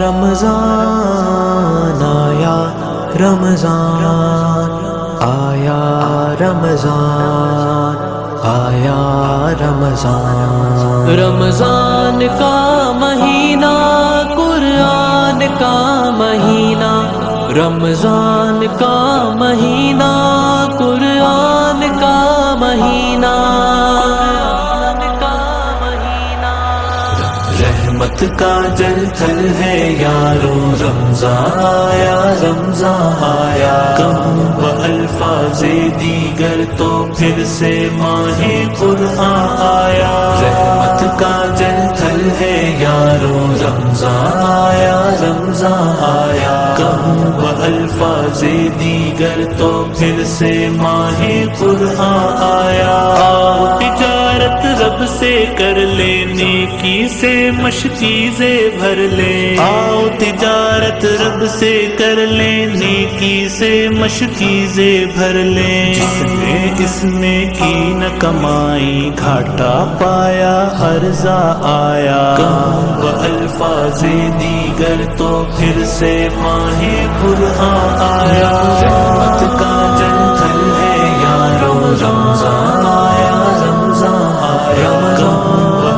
رمضان آیا رمضان آیا رمضان آیا رمضان رمضان کا مہینہ قرآن کا مہینہ رمضان کا مہینہ قرآن کا مہینہ رحمت کا جلتھل ہے یارو رمضان آیا رمضان آیا کم الفاظ دیگر تو پھر سے ماہ قرآن آیا رحمت کا جلتھل ہے یارو رمضان آیا رمضان آیا کم الفاظ دیگر تو پھر سے ماہ قرآن آیا تجارت رب سے کر لینے کی سے مشکیزیں بھر لیں آؤ تجارت رب سے کر لینے کی سے مشکیزیں بھر لیں جس نے اس میں کی نہ کمائی گھاٹا پایا عرضہ آیا کم الفاظ دیگر تو پھر سے ماہ قرآن آیا رحمت کا جلتھل ہے یارو رمضان آیا رمضان آیا کم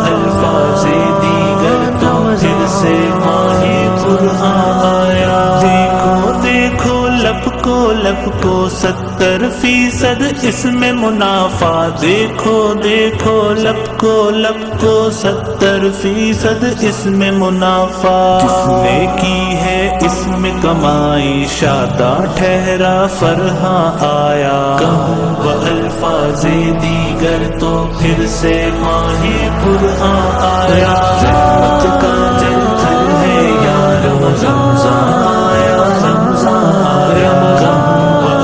الفاظ دیگر تو پھر سے ماہ قرآن آیا دیکھو لب کو 70% اس میں منافع دیکھو لب کو 70% اس میں منافع جس نے کی ہے اس میں کمائی شادہ ٹھہرا فرحاں آیا کم الفاظ دیگر تو پھر سے ماہ قرآن آیا رحمت کا جلتھل ہے یارو رمضان آیا رمضان آیا کم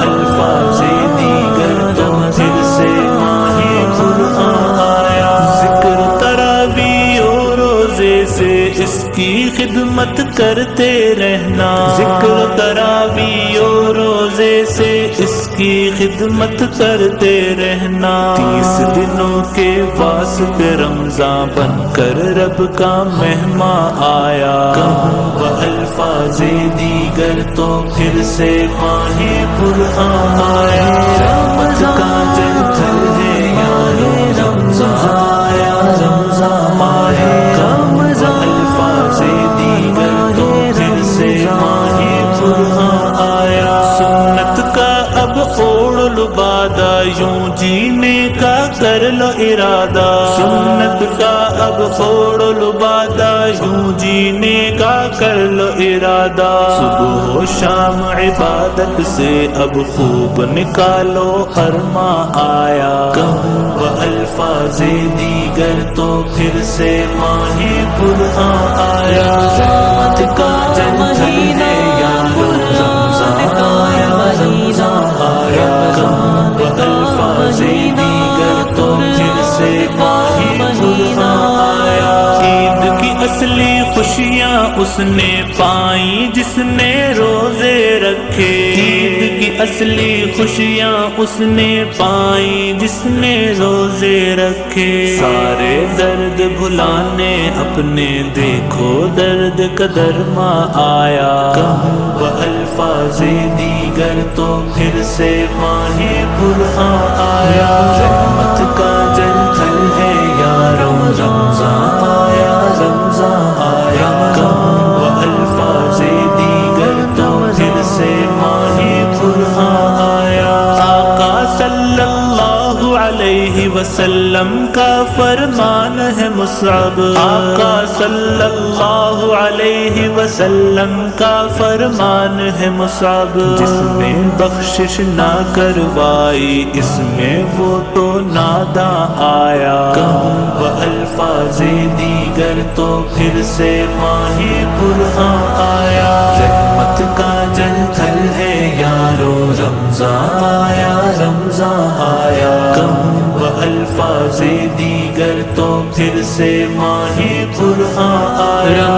الفاظ دیگر تو پھر سے ماہ قرآن آیا ذکر تراویح و روزے سے اس کی خدمت کرتے رہنا ذکر تراویح و روزے سے اس کی خدمت کرتے رہنا 30 دنوں کے واسطے رمضان بن کر رب کا مہمان آیا کم الفاظ دیگر تو پھر سے ماہ قرآن آیا رحمت کا جلتھل ہے یارو رمضان آیا رمضان آیا کم الفاظ دیگر تو پھر سے ماہ قرآن آیا سنت کا اب اوڑھ لو بادہ یوں جینے کا کر لو ارادہ سنت کا اب اوڑھ لو بادہ یوں جینے کا کر لو ارادہ صبح و شام عبادت سے اب خوب نکالو حرما آیا کم الفاظ دیگر تو پھر سے ماہ قرآن آیا رحمت کا جلتھل ہے یارو رمضان آیا رمضان آیا کم الفاظ دیگر تو پھر سے ماہ قرآن آیا عید کی اصلی خوشیاں اس نے پائیں جس نے روزے رکھے عید کی اصلی خوشیاں اس نے پائیں جس نے روزے رکھے سارے درد بھلانے اپنے دیکھو درد قدر ماں آیا کم الفاظ دیگر تو پھر سے ماہ قرآن آیا رحمت کا جلتھل ہے یارو رمضان آیا رمضان آیا کم الفاظ دیگر تو پھر سے ماہ قرآن آیا آقا صلی اللہ علیہ وسلم کا فرمان ہے مصعب آقا صلی اللہ علیہ وسلم کا فرمان ہے مصعب جس نے بخشش نہ کروائی اس میں وہ تو ناداں آیا کم الفاظ دیگر تو پھر سے ماہ قرآن آیا رحمت کا جلتھل ہے یارو رمضان آیا رمضان آیا کم الفاظ دیگر تو پھر سے ماہ قرآن آیا